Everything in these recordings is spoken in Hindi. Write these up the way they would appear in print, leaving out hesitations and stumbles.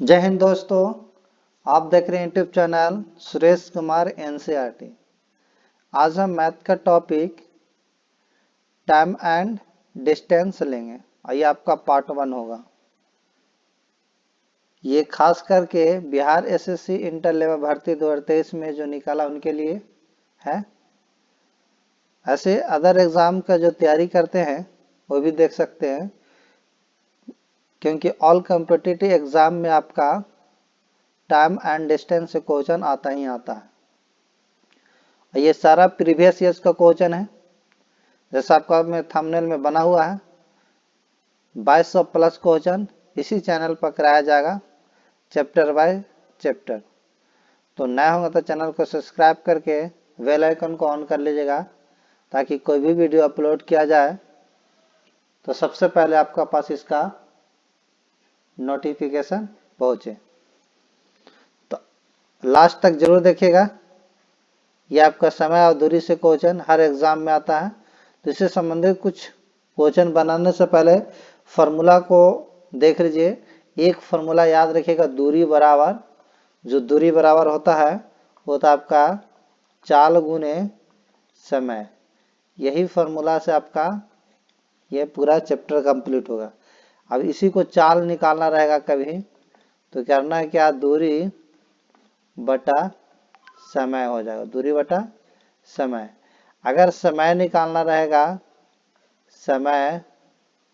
जय हिंद दोस्तों। आप देख रहे हैं YouTube channel Suresh Kumar NCERT. आज हम मैथ का टॉपिक टाइम एंड डिस्टेंस लेंगे और ये आपका पार्ट 1 होगा। ये खास करके बिहार एसएससी इंटर लेवल भर्ती 2023 में जो निकाला उनके लिए है। ऐसे अदर एग्जाम का जो तैयारी करते हैं वो भी देख सकते हैं, क्योंकि ऑल कॉम्पिटिटिव एग्जाम में आपका टाइम एंड डिस्टेंस से क्वेश्चन आता ही आता है। ये सारा प्रीवियस ईयर्स का क्वेश्चन है, जैसा आपका में थंबनेल में बना हुआ है। 2200 प्लस क्वेश्चन इसी चैनल पर कराया जाएगा, चैप्टर बाय चैप्टर। तो नए होंगे तो चैनल को सब्सक्राइब करके बेल आइकन को ऑन कर लीजिएगा, ताकि कोई भी वीडियो अपलोड किया जाए तो सबसे पहले आपका पास इसका नोटिफिकेशन पहुंचे। तो लास्ट तक जरूर देखिएगा। यह आपका समय और दूरी से क्वेश्चन हर एग्जाम में आता है। तो इससे संबंधित कुछ क्वेश्चन बनाने से पहले फार्मूला को देख लीजिए। एक फार्मूला याद रखिएगा, दूरी बराबर, जो दूरी बराबर होता है वो होता है आपका चाल गुने समय। यही फार्मूला से आपका ये पूरा चैप्टर कंप्लीट होगा। अब इसी को चाल निकालना रहेगा कभी, तो करना है क्या, दूरी बटा समय हो जाएगा, दूरी बटा समय। अगर समय निकालना रहेगा समय,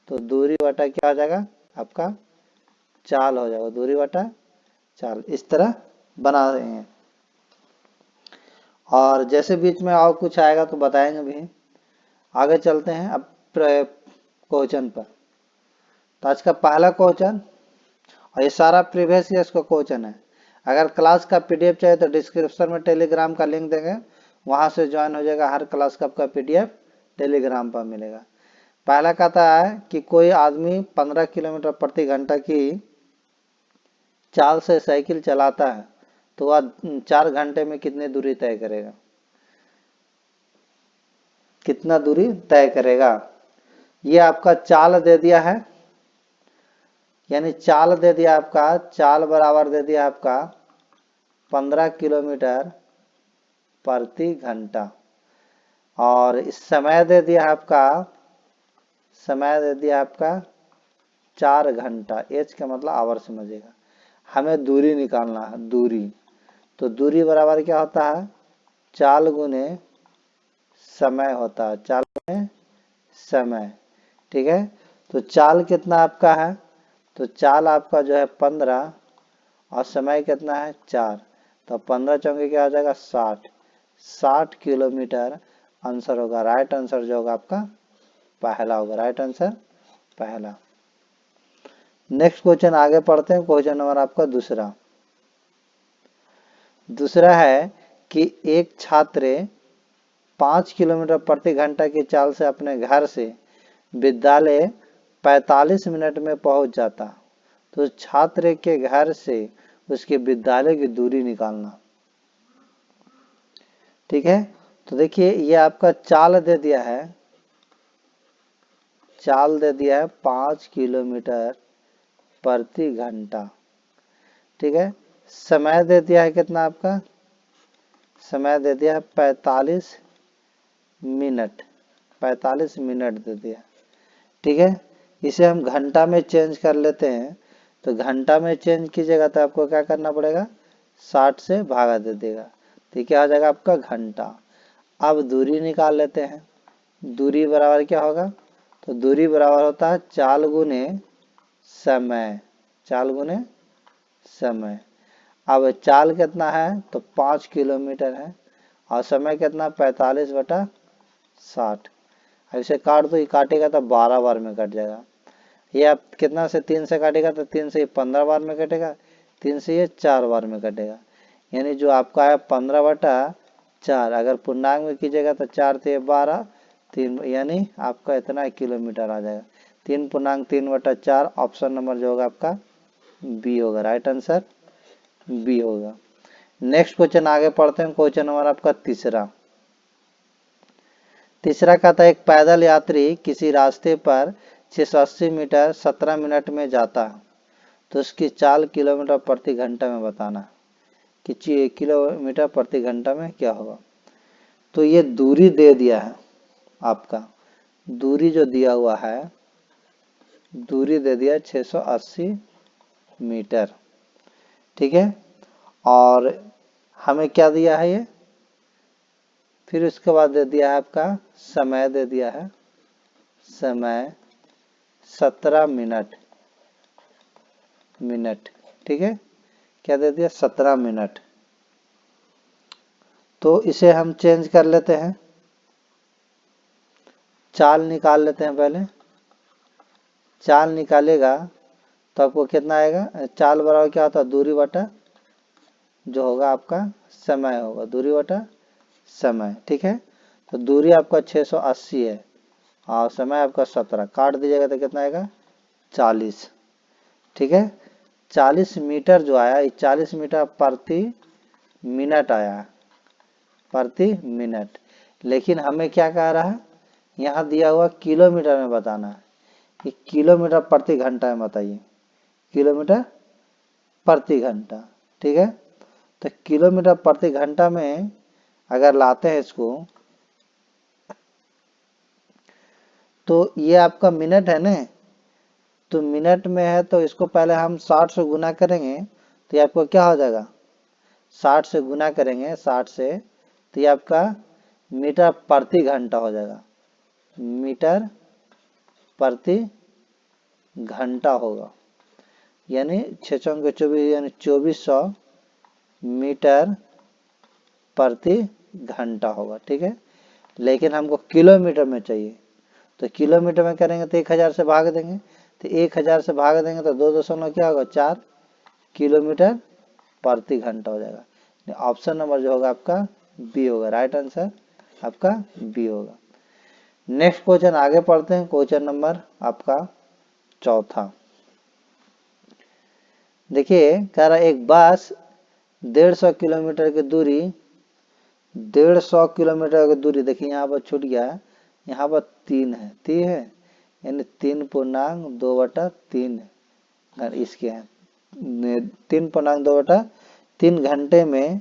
तो दूरी बटा क्या हो जाएगा आपका चाल हो जाएगा, दूरी बटा चाल। इस तरह बना रहे हैं, और जैसे बीच में और कुछ आएगा तो बताएंगे भी। आगे चलते हैं अब क्वेश्चन पर। तो आज का पहला क्वेश्चन, और ये सारा प्रीवियस ईयर्स का क्वेश्चन है। अगर क्लास का पीडीएफ चाहिए तो डिस्क्रिप्शन में टेलीग्राम का लिंक देंगे, वहां से ज्वाइन हो जाएगा। हर क्लास का आपका पीडीएफ टेलीग्राम पर मिलेगा। पहला कहता है कि कोई आदमी 15 किलोमीटर प्रति घंटा की चाल से साइकिल चलाता है, तो वह 4 घंटे में कितनी दूरी तय करेगा। कितना दूरी तय करेगा, ये आपका चाल दे दिया है, यानी चाल दे दिया आपका, चाल बराबर दे दिया आपका 15 किलोमीटर प्रति घंटा, और इस समय दे दिया आपका, समय दे दिया आपका 4 घंटा। एच का मतलब आवर समझिएगा। हमें दूरी निकालना है, दूरी। तो दूरी बराबर क्या होता है, चाल गुने समय होता है, चाल गुने समय। ठीक है, तो चाल कितना आपका है, तो चाल आपका जो है 15 और समय कितना है 4, तो 15 चौके क्या हो जाएगा 60 किलोमीटर आंसर होगा। राइट आंसर जो होगा आपका पहला होगा, राइट आंसर पहला। नेक्स्ट क्वेश्चन आगे पढ़ते हैं। क्वेश्चन नंबर आपका दूसरा। दूसरा है कि एक छात्र 5 किलोमीटर प्रति घंटा की चाल से अपने घर से विद्यालय 45 मिनट में पहुंच जाता, तो छात्र के घर से उसके विद्यालय की दूरी निकालना। ठीक है, तो देखिए ये आपका चाल दे दिया है, चाल दे दिया है 5 किलोमीटर प्रति घंटा। ठीक है, समय दे दिया है कितना आपका, समय दे दिया है 45 मिनट, 45 मिनट दे दिया। ठीक है, इसे हम घंटा में चेंज कर लेते हैं। तो घंटा में चेंज कीजिएगा तो आपको क्या करना पड़ेगा, 60 से भागा दे देगा, तो क्या हो जाएगा आपका घंटा। अब दूरी निकाल लेते हैं। दूरी बराबर क्या होगा, तो दूरी बराबर होता है चाल गुने समय, चाल गुने समय। अब चाल कितना है, तो 5 किलोमीटर है, और समय कितना 45 बटा 60। अब इसे काट दो, ये काटेगा तो 12 बार में कट जाएगा। ये आप कितना से 3 से काटेगा तो 3 से 15 बार में कटेगा, 3 से ये 4 बार में कटेगा। यानी जो आपका है 15 बटा 4, अगर पूर्णांक में कीजिएगा तो 4 से 12, 3, यानी आपका इतना किलोमीटर आ जाएगा। 3 पूर्णांक 3 बटा 4, ऑप्शन नंबर जो होगा आपका बी होगा, राइट आंसर बी होगा। नेक्स्ट क्वेश्चन आगे पढ़ते हैं। क्वेश्चन नंबर आपका तीसरा। तीसरा कहता है एक पैदल यात्री किसी रास्ते पर 680 मीटर 17 मिनट में जाता है, तो उसकी चाल किलोमीटर प्रति घंटा में बताना कि किलोमीटर प्रति घंटा में क्या होगा। तो ये दूरी दे दिया है आपका, दूरी जो दिया हुआ है, दूरी दे दिया 680 मीटर, ठीक है। और हमें क्या दिया है ये, फिर उसके बाद दे दिया है आपका समय, दे दिया है समय 17 मिनट, ठीक है। क्या दे दिया, 17 मिनट। तो इसे हम चेंज कर लेते हैं, चाल निकाल लेते हैं पहले। चाल निकालेगा तो आपको कितना आएगा, चाल बराबर क्या होता है, दूरी बटा जो होगा आपका समय होगा, दूरी बटा समय, ठीक है। तो दूरी आपका 680 है और समय आपका 17, काट दीजिएगा तो कितना आएगा, 40, ठीक है। 40 मीटर जो आया, 40 मीटर प्रति मिनट आया, प्रति मिनट। लेकिन हमें क्या कह रहा है, यहाँ दिया हुआ किलोमीटर में बताना है कि किलोमीटर प्रति घंटा में बताइए, किलोमीटर प्रति घंटा, ठीक है। तो किलोमीटर प्रति घंटा में अगर लाते हैं इसको, तो ये आपका मिनट है ना, तो मिनट में है तो इसको पहले हम 60 से गुना करेंगे तो ये आपको क्या हो जाएगा, 60 से गुना करेंगे, 60 से, तो ये आपका मीटर प्रति घंटा हो जाएगा, मीटर प्रति घंटा होगा, यानी 6×24 यानी 2400 मीटर प्रति घंटा होगा, ठीक है। लेकिन हमको किलोमीटर में चाहिए, तो किलोमीटर में करेंगे तो 1000 से भाग देंगे, तो 1000 से भाग देंगे तो 2 क्या होगा, 4 किलोमीटर प्रति घंटा हो जाएगा। ऑप्शन नंबर जो होगा आपका बी होगा, राइट आंसर आपका बी होगा। नेक्स्ट क्वेश्चन आगे पढ़ते हैं, क्वेश्चन नंबर आपका चौथा। देखिए कह रहा एक बस 150 किलोमीटर की दूरी, 150 किलोमीटर की दूरी, देखिए यहाँ पर छूट गया, यहाँ पर 3 है, 3 है यानी 3.2/3 इसके हैं, 3.2/3 घंटे में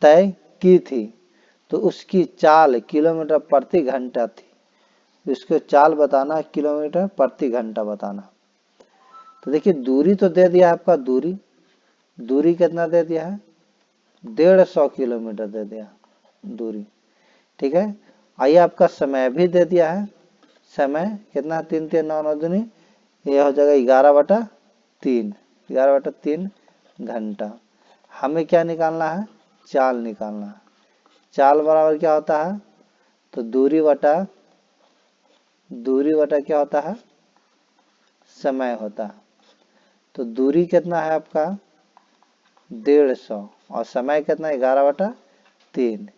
तय की थी, तो उसकी चाल किलोमीटर प्रति घंटा थी, इसको चाल बताना, किलोमीटर प्रति घंटा बताना। तो देखिए दूरी तो दे दिया आपका, दूरी कितना दे दिया है, 150 किलोमीटर दे दिया दूरी, ठीक है। आइए आपका समय भी दे दिया है, समय कितना, 3 3 9 9 दूनी, ये हो जाएगा 11/3, 11/3 घंटा। हमें क्या निकालना है, चाल निकालना है। चाल बराबर क्या होता है, तो दूरी बटा क्या होता है, समय होता है। तो दूरी कितना है आपका 150 और समय कितना 11/3,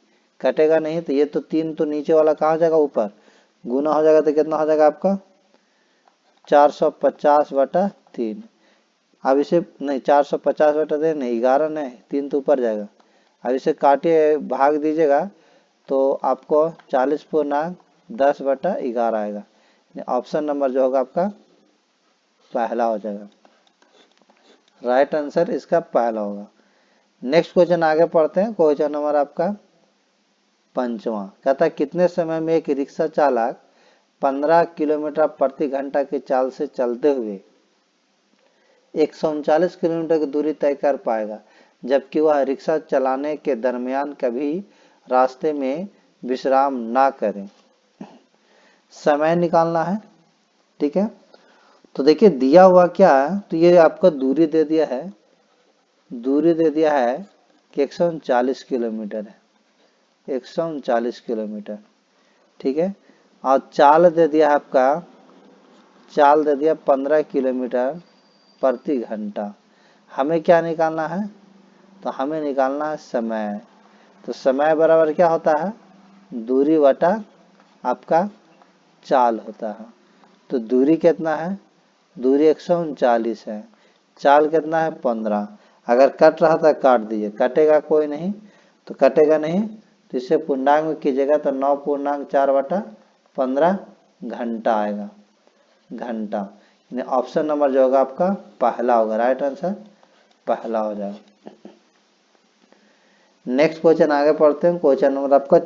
कटेगा नहीं, तो ये तो 3 तो नीचे वाला कहाँ हो जाएगा, ऊपर, गुना हो जाएगा तो कितना हो जाएगा आपका 450/3। अब इसे नहीं, 450/3 नहीं, 11 नहीं, 3 तो ऊपर जाएगा। अब इसे काटिए, भाग दीजिएगा तो आपको 40.10/11 आएगा। ऑप्शन नंबर जो होगा आपका पहला हो जाएगा, राइट आंसर इसका पहला होगा। नेक्स्ट क्वेश्चन आगे पढ़ते हैं, क्वेश्चन नंबर आपका 5वां। कहता है कितने समय में एक रिक्शा चालक 15 किलोमीटर प्रति घंटा की चाल से चलते हुए 139 किलोमीटर की दूरी तय कर पाएगा, जबकि वह रिक्शा चलाने के दरमियान कभी रास्ते में विश्राम ना करे। समय निकालना है, ठीक है। तो देखिए दिया हुआ क्या है, तो ये आपका दूरी दे दिया है, दूरी दे दिया है कि 139 किलोमीटर है, 139 किलोमीटर, ठीक है। और चाल दे दिया है आपका, चाल दे दिया 15 किलोमीटर प्रति घंटा। हमें क्या निकालना है, तो हमें निकालना है समय। तो समय बराबर क्या होता है, दूरी बटा आपका चाल होता है। तो दूरी कितना है, दूरी 139 है, चाल कितना है 15। अगर कट रहा था काट दीजिए, कटेगा कोई नहीं, तो कटेगा नहीं, तो इसे पूर्णांक में कीजिएगा तो 9.4/15 घंटा आएगा, घंटा, ऑप्शन नंबर जो होगा आपका पहला होगा, राइट आंसर पहला हो जाएगा। नेक्स्ट क्वेश्चन आगे पढ़ते हैं। क्वेश्चन नंबर आपका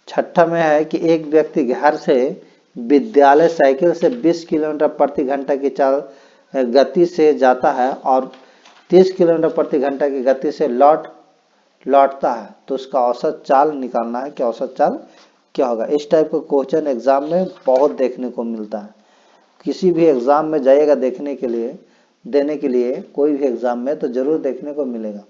छठा में है कि एक व्यक्ति घर से विद्यालय साइकिल से 20 किलोमीटर प्रति घंटा की चाल गति से जाता है और 30 किलोमीटर प्रति घंटा की गति से लौटता है, तो उसका औसत चाल निकालना है कि औसत चाल क्या होगा। इस टाइप का क्वेश्चन एग्जाम में बहुत देखने को मिलता है। किसी भी एग्जाम में जाइएगा देने के लिए कोई भी एग्जाम में तो जरूर देखने को मिलेगा।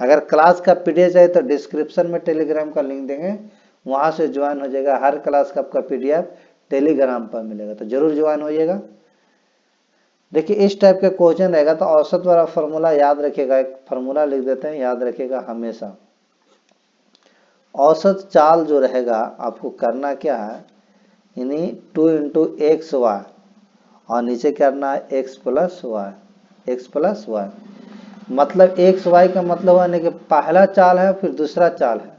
अगर क्लास का पीडीएफ चाहिए तो डिस्क्रिप्शन में टेलीग्राम का लिंक देंगे, वहां से ज्वाइन हो जाएगा। हर क्लास का आपका पीडीएफ टेलीग्राम पर मिलेगा, तो जरूर ज्वाइन होइएगा। देखिए इस टाइप के क्वेश्चन रहेगा तो औसत वाला फॉर्मूला याद रखिएगा। एक फॉर्मूला लिख देते हैं, याद रखिएगा हमेशा। औसत चाल जो रहेगा आपको करना क्या है, यानी 2 × xy और नीचे करना है x + y। मतलब एक्स वाई का मतलब है कि पहला चाल है फिर दूसरा चाल है,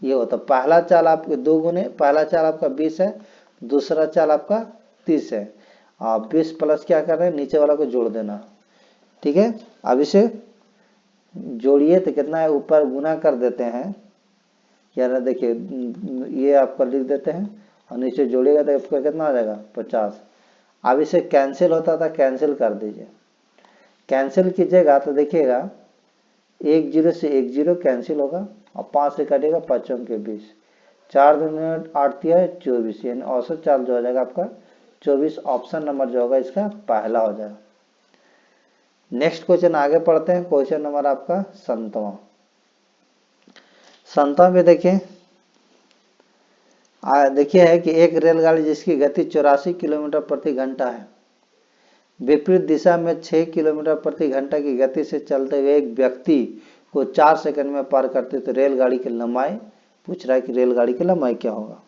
ये होता। पहला चाल आपके 2 गुने, पहला चाल आपका 20 है, दूसरा चाल आपका 30 है। आप 20 प्लस क्या कर रहे हैं, नीचे वाला को जोड़ देना, ठीक है। अब इसे जोड़िए तो कितना है, ऊपर गुना कर देते हैं, यानी देखिए ये आपका लिख देते हैं और नीचे जोड़िएगा तो आपका कितना आ जाएगा 50। अब इसे कैंसिल होता था, कैंसिल कर दीजिए। कैंसिल कीजिएगा तो देखिएगा 1 0 से 1 0 कैंसिल होगा और 5 से कटेगा 5 के 20, 4 दूनी 8 × 24, यानी औसत चाल जो हो जाएगा आपका 24। ऑप्शन नंबर जो होगा इसका पहला हो जाएगा। नेक्स्ट क्वेश्चन आगे पढ़ते हैं। क्वेश्चन नंबर आपका 7वां में देखिए है कि एक रेलगाड़ी जिसकी गति 84 किलोमीटर प्रति घंटा है, विपरीत दिशा में 6 किलोमीटर प्रति घंटा की गति से चलते हुए एक व्यक्ति को 4 सेकंड में पार करते, तो रेलगाड़ी की लंबाई पूछ रहा है कि रेलगाड़ी की लंबाई क्या होगा।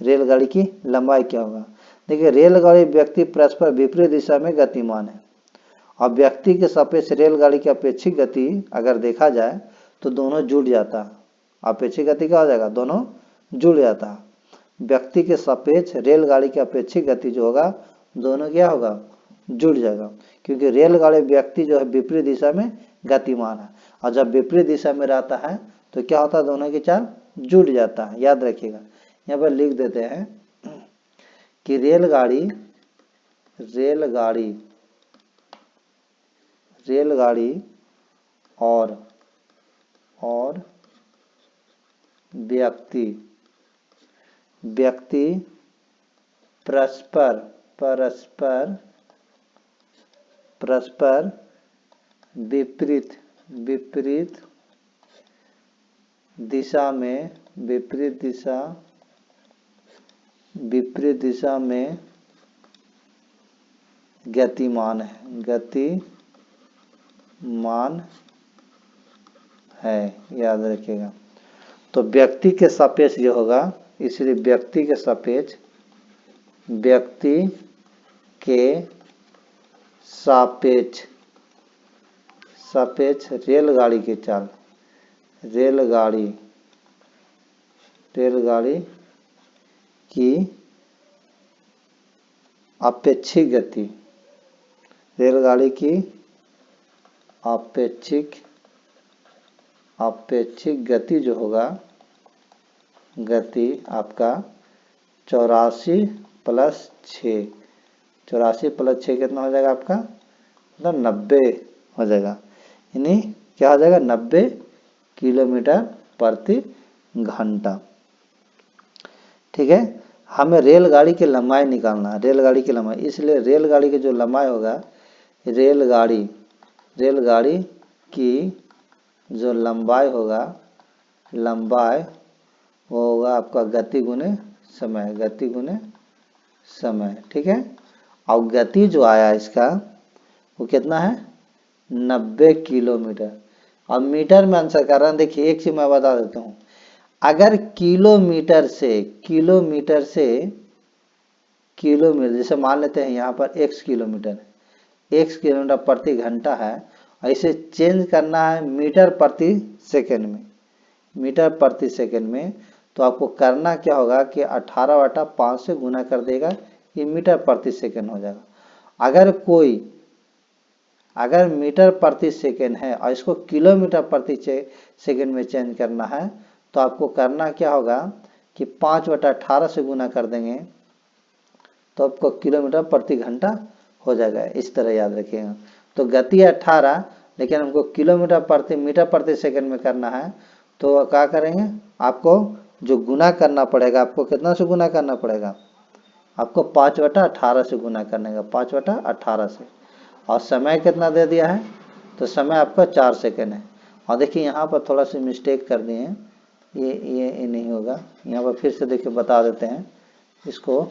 रेलगाड़ी की लंबाई क्या होगा। देखिए रेलगाड़ी व्यक्ति परस्पर विपरीत दिशा में गतिमान है और व्यक्ति के सापेक्ष रेलगाड़ी की अपेक्षित गति अगर देखा जाए तो दोनों जुड़ जाता है। अपेक्षित गति क्या हो जाएगा, दोनों जुड़ जाता है। व्यक्ति के सापेक्ष रेलगाड़ी की अपेक्षित गति जो होगा दोनों क्या होगा, जुड़ जाएगा, क्योंकि रेलगाड़ी व्यक्ति जो है विपरीत दिशा में गतिमान है और जब विपरीत दिशा में रहता है तो क्या होता है, दोनों की चाल जुड़ जाता है। याद रखिएगा, यहाँ पर लिख देते हैं कि रेलगाड़ी और व्यक्ति परस्पर विपरीत दिशा में गतिमान है। याद रखिएगा। तो व्यक्ति के सापेक्ष जो होगा, इसलिए व्यक्ति के सापेक्ष रेलगाड़ी की चाल, रेलगाड़ी की अपेक्षित गति, रेलगाड़ी की अपेक्षित गति जो होगा, गति आपका 84 + 6, 84 + 6 कितना हो जाएगा आपका, मतलब 90 हो जाएगा। यानी क्या हो जाएगा, 90 किलोमीटर प्रति घंटा। ठीक है, हमें रेलगाड़ी की लंबाई निकालना है, रेलगाड़ी की लंबाई। इसलिए रेलगाड़ी की जो लंबाई होगा, रेलगाड़ी की जो लंबाई होगा, वो होगा आपका गति गुने समय। ठीक है, और गति जो आया इसका वो कितना है, 90 किलोमीटर। अब मीटर में आंसर कर रहा है। देखिए एक चीज मैं बता देता हूँ, अगर किलोमीटर जैसे मान लेते हैं यहाँ पर x किलोमीटर प्रति घंटा है, ऐसे चेंज करना है मीटर प्रति सेकंड में, तो आपको करना क्या होगा कि 18/5 से गुना कर देगा, ये मीटर प्रति सेकंड हो जाएगा। अगर मीटर प्रति सेकंड है और इसको किलोमीटर प्रति सेकंड में चेंज करना है, तो आपको करना क्या होगा कि 5/18 से गुना कर देंगे तो आपको किलोमीटर प्रति घंटा हो जाएगा। इस तरह याद रखिएगा। तो गति 18, लेकिन हमको किलोमीटर प्रति मीटर प्रति सेकंड में करना है, तो क्या करेंगे, आपको जो गुना करना पड़ेगा, आपको कितना से गुना करना पड़ेगा, आपको 5/18 से गुना करने का, 5/18 से। और समय कितना दे दिया है, तो समय आपका 4 सेकंड है। और देखिए यहाँ पर थोड़ा सी मिस्टेक कर दिए हैं, ये नहीं होगा, यहाँ पर फिर से देखिए बता देते हैं इसको।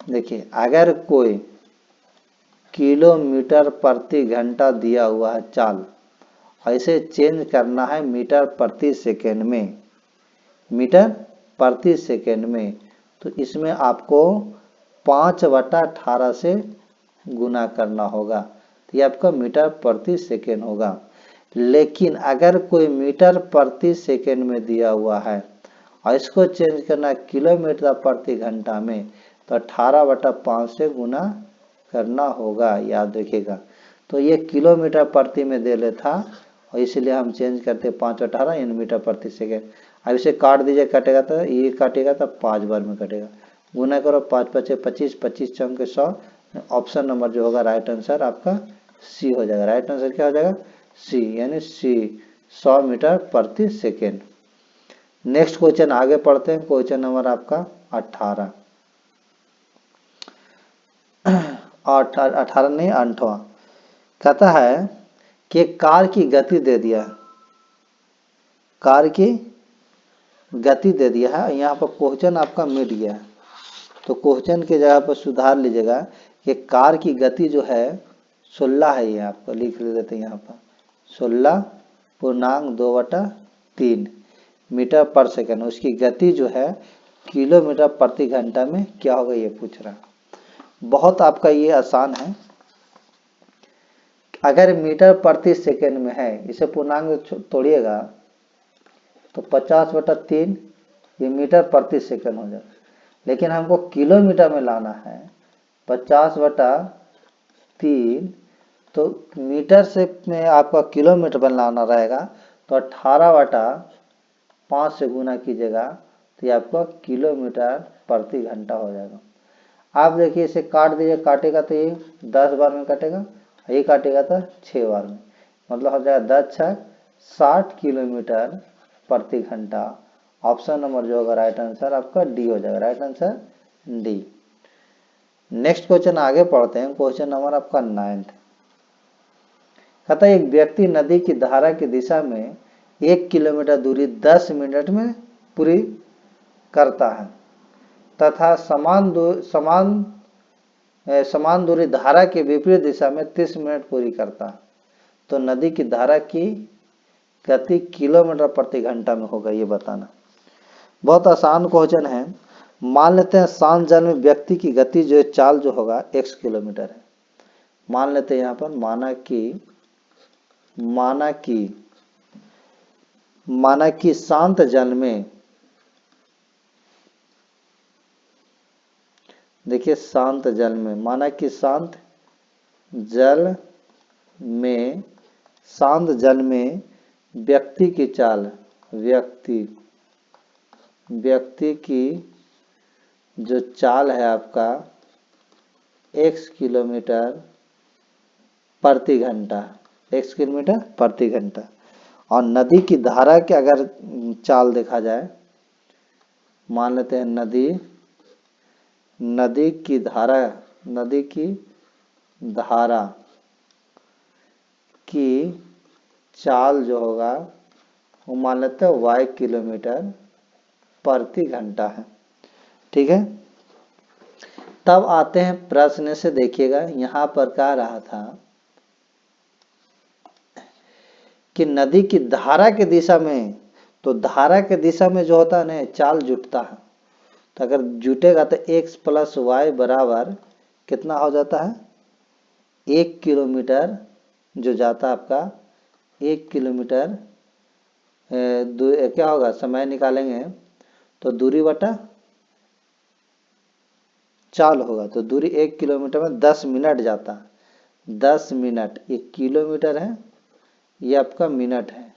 देखिए अगर कोई किलोमीटर प्रति घंटा दिया हुआ है चाल, ऐसे चेंज करना है मीटर प्रति सेकंड में, मीटर प्रति सेकंड में, तो इसमें आपको 5/18 से गुना करना होगा, तो ये आपका मीटर प्रति सेकंड होगा। लेकिन अगर कोई मीटर प्रति सेकंड में दिया हुआ है और इसको चेंज करना किलोमीटर प्रति घंटा में, तो 18/5 से गुना करना होगा, याद रखिएगा। तो ये किलोमीटर प्रति में दे ले था और इसलिए हम चेंज करते 5/18 यानी मीटर प्रति सेकंड। अब इसे काट दीजिए, कटेगा तो ये काटेगा तो 5 बार में कटेगा। गुना करो, 5×5 = 25, 25×4 = 100। ऑप्शन नंबर जो होगा राइट आंसर आपका सी हो जाएगा। राइट आंसर क्या हो जाएगा, सी, यानी सी 100 मीटर प्रति सेकेंड। नेक्स्ट क्वेश्चन आगे पढ़ते हैं। क्वेश्चन नंबर आपका 18 नहीं 8वां। कहता है कि कार की गति दे दिया है, कार की गति दे दिया है, यहाँ पर क्वेश्चन आपका मिट गया है, तो क्वेश्चन के जगह पर सुधार लीजिएगा कि कार की गति जो है 16 है, ये आपको लिख देते हैं यहाँ पर 16.2/3 मीटर पर सेकंड। उसकी गति जो है किलोमीटर प्रति घंटा में क्या होगा, ये पूछ रहा है। बहुत आपका ये आसान है। अगर मीटर प्रति सेकंड में है, इसे पूर्णांक तोड़िएगा तो 50/3 ये मीटर प्रति सेकंड हो जाएगा। लेकिन हमको किलोमीटर में लाना है 50/3, तो मीटर से में आपका किलोमीटर में लाना रहेगा, तो 18/5 से गुना कीजिएगा तो ये आपका किलोमीटर प्रति घंटा हो जाएगा। आप देखिए इसे काट दीजिए, काटेगा तो ये 10 बार में कटेगा, ये काटेगा तो 6 बार में, मतलब हो जाएगा 10×6 = 60 किलोमीटर प्रति घंटा। ऑप्शन नंबर जो होगा राइट आंसर आपका डी हो जाएगा। Right answer D. Next question आगे पढ़ते हैं। क्वेश्चन नंबर आपका 9। कहता है एक व्यक्ति नदी की धारा की दिशा में 1 किलोमीटर दूरी 10 मिनट में पूरी करता है तथा समान दूरी धारा के विपरीत दिशा में 30 मिनट पूरी करता है, तो नदी की धारा की गति किलोमीटर प्रति घंटा में होगा, ये बताना। बहुत आसान क्वेश्चन है। मान लेते हैं शांत जल में व्यक्ति की गति जो चाल जो होगा x किलोमीटर है। मान लेते हैं यहाँ पर माना कि शांत जल में, देखिए शांत जल में, माना कि शांत जल में व्यक्ति की चाल, व्यक्ति की जो चाल है आपका x किलोमीटर प्रति घंटा, x किलोमीटर प्रति घंटा। और नदी की धारा के अगर चाल देखा जाए, मान लेते हैं नदी की धारा की चाल जो होगा वो मान लेते हैं y किलोमीटर प्रति घंटा है। ठीक है। तब आते हैं प्रश्न से। देखिएगा यहाँ पर कह रहा था कि नदी की धारा के दिशा में, तो धारा के दिशा में जो होता है ना चाल जुटता है, तो अगर जुटेगा तो x + y बराबर कितना हो जाता है, 1 किलोमीटर जो जाता है आपका 1 किलोमीटर क्या होगा, समय निकालेंगे तो दूरी बटा चाल होगा। तो दूरी 1 किलोमीटर में 10 मिनट जाता है। 10 मिनट, ये किलोमीटर है, ये आपका मिनट है,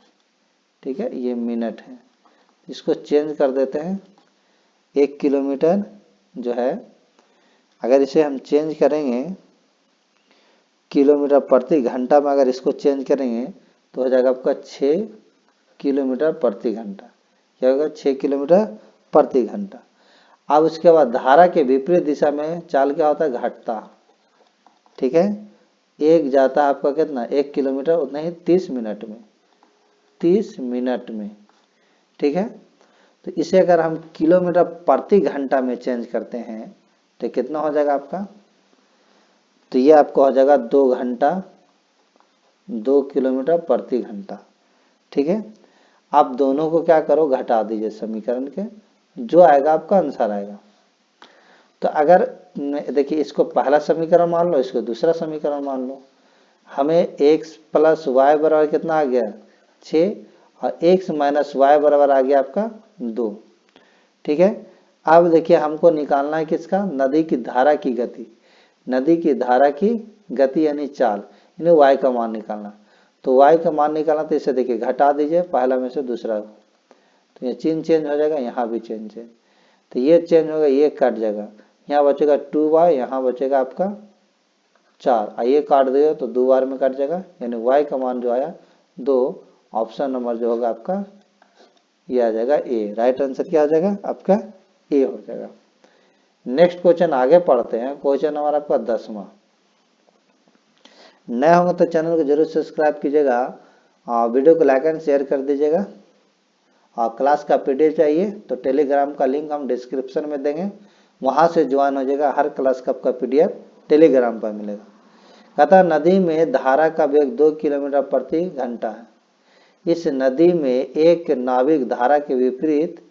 ठीक है, ये मिनट है। इसको चेंज कर देते हैं। 1 किलोमीटर जो है, अगर इसे हम चेंज करेंगे किलोमीटर प्रति घंटा में, अगर इसको चेंज करेंगे तो हो जाएगा आपका 6 किलोमीटर प्रति घंटा। क्या होगा, 6 किलोमीटर प्रति घंटा। अब उसके बाद धारा के विपरीत दिशा में चाल क्या होता है, घटता, ठीक है। एक जाता है आपका कितना, 1 किलोमीटर, उतना ही 30 मिनट में, 30 मिनट में, ठीक है। तो इसे अगर हम किलोमीटर प्रति घंटा में चेंज करते हैं तो कितना हो जाएगा आपका, तो ये आपको हो जाएगा 2 घंटा 2 किलोमीटर प्रति घंटा, ठीक है। आप दोनों को क्या करो, घटा दीजिए समीकरण के, जो आएगा आपका आंसर आएगा। तो अगर देखिए, इसको पहला समीकरण मान लो, इसको दूसरा समीकरण मान लो। हमें x प्लस वाई बराबर कितना आ गया, 6, और x माइनस वाई बराबर आ गया आपका 2, ठीक है। अब देखिए, हमको निकालना है किसका, नदी की धारा की गति। नदी की धारा की गति यानी चाल, इन्हें y का मान निकालना। तो y का मान निकालना, तो इसे देखिए घटा दीजिए, पहला में से दूसरा, तो ये चिन्ह चेंज हो जाएगा, यहाँ भी चेंज है, तो ये चेंज होगा, ये कट जाएगा, यहाँ बचेगा 2y, यहाँ बचेगा आपका 4, ये काट देगा तो 2 बार में कट जाएगा, यानी y का मान जो आया 2। ऑप्शन नंबर जो होगा आपका ये आ जाएगा ए। राइट आंसर क्या आ जाएगा आपका, ए हो जाएगा। नेक्स्ट क्वेश्चन आगे पढ़ते हैं। क्वेश्चन नंबर आपका 10वां। नए होंगे तो चैनल को जरूर सब्सक्राइब कीजिएगा, वीडियो को लाइक एंड शेयर कर दीजिएगा। और क्लास का पीडीएफ चाहिए तो टेलीग्राम का लिंक हम डिस्क्रिप्शन में देंगे, वहां से ज्वाइन हो जाएगा। हर क्लास का आपका पीडीएफ टेलीग्राम पर मिलेगा। कहता नदी में धारा का वेग 2 किलोमीटर प्रति घंटा है। इस नदी में एक नाविक धारा के विपरीत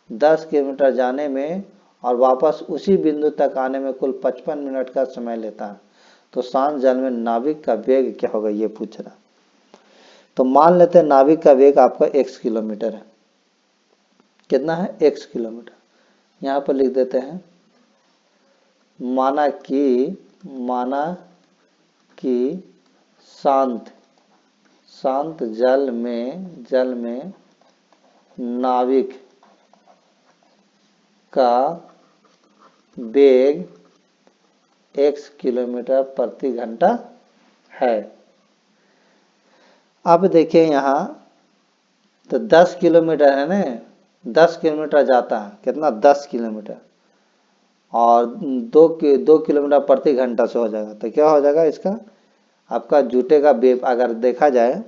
10 किलोमीटर जाने में और वापस उसी बिंदु तक आने में कुल 55 मिनट का समय लेता है। तो शांत जल में नाविक का वेग क्या होगा, ये पूछ रहा। तो मान लेते हैं नाविक का वेग आपका x किलोमीटर है। कितना है, x किलोमीटर। यहाँ पर लिख देते हैं, माना कि शांत जल में नाविक का वेग x किलोमीटर प्रति घंटा है। अब देखिए यहाँ तो 10 किलोमीटर है ना, 10 किलोमीटर जाता है, कितना, 10 किलोमीटर, और 2 किलोमीटर प्रति घंटा से हो जाएगा। तो क्या हो जाएगा इसका, आपका जुटेगा वेग। अगर देखा जाए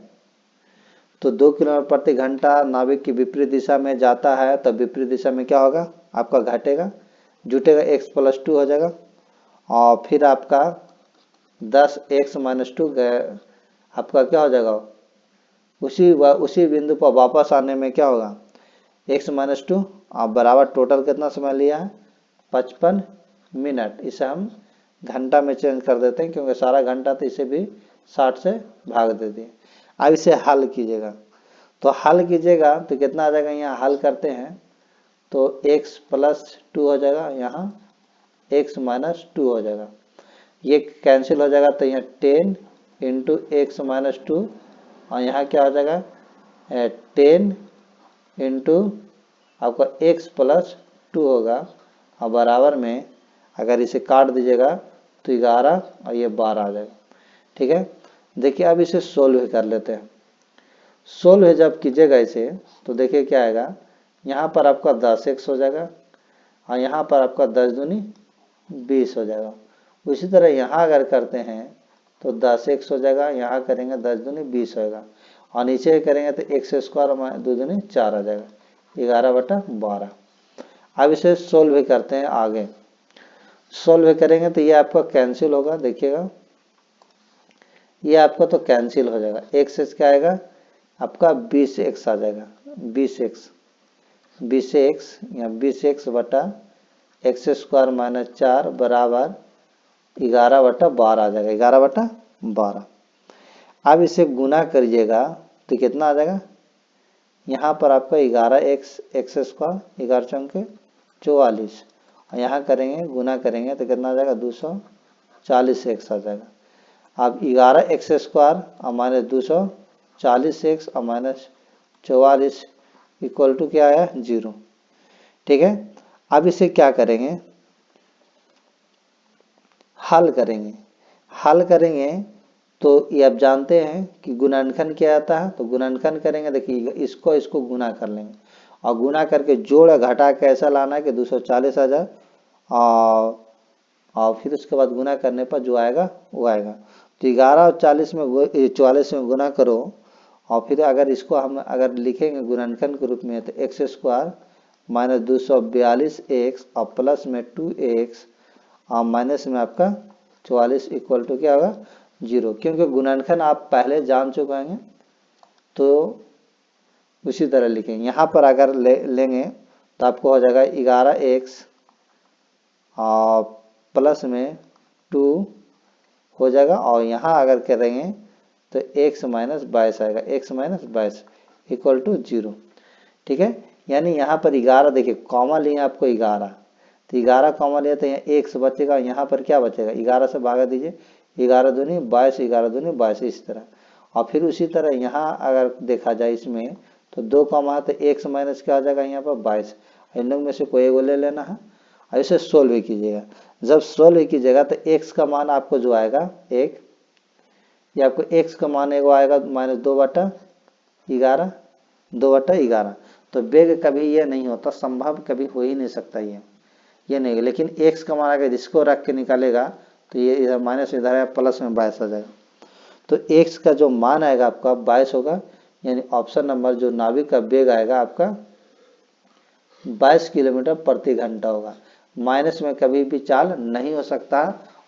तो 2 किलोमीटर प्रति घंटा नाविक की विपरीत दिशा में जाता है, तो विपरीत दिशा में क्या होगा आपका, घटेगा, जुटेगा x प्लस 2 हो जाएगा। और फिर आपका 10x माइनस 2 आपका क्या हो जाएगा, उसी बिंदु पर वापस आने में क्या होगा, x माइनस 2, आप बराबर टोटल कितना समय लिया है, 55 मिनट। इसे हम घंटा में चेंज कर देते हैं, क्योंकि सारा घंटा तो इसे भी 60 से भाग देते हैं। अब इसे हल कीजिएगा, तो हल कीजिएगा तो कितना आ जाएगा, यहाँ हल करते हैं तो x प्लस 2 हो जाएगा, यहाँ x माइनस 2 हो जाएगा, ये कैंसिल हो जाएगा। तो यहाँ 10 इंटू एक्स माइनस 2, और यहाँ क्या हो जाएगा 10 इंटू आपका x प्लस 2 होगा, और बराबर में अगर इसे काट दीजिएगा तो 11 और ये 12 आ जाएगा, ठीक है। देखिए अब इसे सोल्व कर लेते हैं। सोल्व जब कीजिएगा इसे तो देखिए क्या आएगा, यहाँ पर आपका 10x हो जाएगा, और यहाँ पर आपका 10 दूनी 20 हो जाएगा। उसी तरह यहाँ अगर करते हैं तो 10x हो जाएगा, यहाँ करेंगे 10 दूनी 20 होगा, और नीचे करेंगे तो x स्क्वायर 2 दूनी 4 आ जाएगा, 11/12। अब इसे सोल्व करते हैं आगे। सोल्व करेंगे तो ये आपका कैंसिल होगा, देखिएगा ये आपका तो कैंसिल हो जाएगा। x क्या आएगा आपका 20x आ जाएगा, 20x या 20x बटा x स्क्वायर माइनस 4 बराबर 11/12 आ जाएगा, 11/12। अब इसे गुना करिएगा तो कितना आ जाएगा, यहाँ पर आपका 11x एक्स स्क्वायर 11 चौके 44 और यहाँ करेंगे गुना करेंगे तो कितना आ जाएगा 240x आ जाएगा। अब 11x स्क्वायर और माइनस 240x और माइनस 44 इक्वल टू क्या आया 0। ठीक है, अब इसे क्या करेंगे, हल करेंगे तो ये आप जानते हैं कि गुणनखंड क्या आता है, तो गुणनखंड करेंगे, देखिए इसको गुना कर लेंगे और गुना करके जोड़ घटा कैसा लाना है कि 240 आ जाए और फिर उसके बाद गुना करने पर जो आएगा वो आएगा। तो 11 और 44 में गुना करो और फिर अगर इसको हम अगर लिखेंगे गुणनखंड के रूप में तो एक्स स्क्वायर माइनस 242x और प्लस में 2x और माइनस में आपका 44 इक्वल टू क्या होगा 0, क्योंकि गुणनखंड आप पहले जान चुके हैं तो उसी तरह लिखेंगे। यहाँ पर अगर लेंगे तो आपको हो जाएगा 11x और प्लस में 2 हो जाएगा और यहाँ अगर करेंगे तो x माइनस 22 आएगा, x माइनस 22 इक्वल टू 0। ठीक है, यानी यहाँ पर 11 देखिए कॉमा लिए आपको 11 तो 11 कॉमा लिया तो यहाँ x बचेगा, यहाँ पर क्या बचेगा 11 से भागा दीजिए 11 दूनी 22 11 दूनी 22 इस तरह। और फिर उसी तरह यहाँ अगर देखा जाए इसमें तो 2 कॉमा है तो x माइनस क्या आ जाएगा यहाँ पर 22, इन लोग में से कोई एगो ले लेना है और इसे सोल्व कीजिएगा। जब सोल्व कीजिएगा तो x का मान आपको जो आएगा 1, ये आपको x का मान एगो आएगा माइनस 2/11 2/11। तो वेग कभी ये नहीं होता, संभव कभी हो ही नहीं सकता ये नहीं, लेकिन x का मान अगर इसको रख के निकालेगा तो ये इधर माइनस इधर है प्लस में 22 आ जाएगा। तो x का जो मान आएगा आपका 22 होगा, यानी ऑप्शन नंबर जो नाभिक का वेग आएगा आपका 22 किलोमीटर प्रति घंटा होगा। माइनस में कभी भी चाल नहीं हो सकता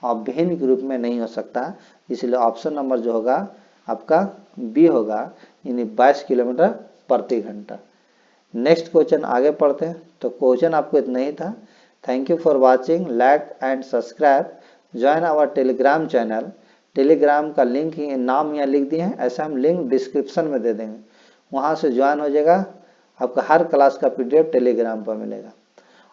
और भिन्न के रूप में नहीं हो सकता, इसलिए ऑप्शन नंबर जो होगा आपका बी होगा, यानी 22 किलोमीटर प्रति घंटा। नेक्स्ट क्वेश्चन आगे पढ़ते हैं। तो क्वेश्चन आपको इतना ही था। Thank you for watching, like and subscribe, join our Telegram channel. Telegram का लिंक नाम यहाँ लिख दिए हैं, ऐसा हम लिंक डिस्क्रिप्शन में दे देंगे, वहाँ से ज्वाइन हो जाएगा, आपका हर क्लास का पीडीएफ टेलीग्राम पर मिलेगा।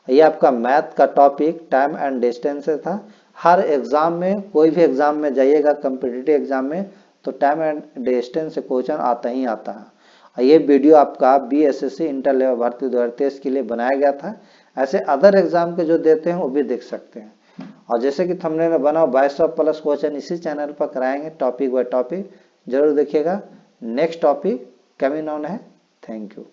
ये आपका मैथ का टॉपिक टाइम एंड डिस्टेंस से था। हर एग्जाम में कोई भी एग्जाम में जाइएगा कम्पिटिटिव एग्जाम में तो टाइम एंड डिस्टेंस से क्वेश्चन आता ही आता है। ये वीडियो आपका बीएसएससी इंटर लेवल भर्ती 2023 के लिए बनाया गया था। ऐसे अदर एग्जाम के जो देते हैं वो भी देख सकते हैं। और जैसे कि थंबनेल में बना 2200+ क्वेश्चन इसी चैनल पर कराएंगे टॉपिक बाय टॉपिक, जरूर देखिएगा। नेक्स्ट टॉपिक कमिंग ऑन है। Thank you.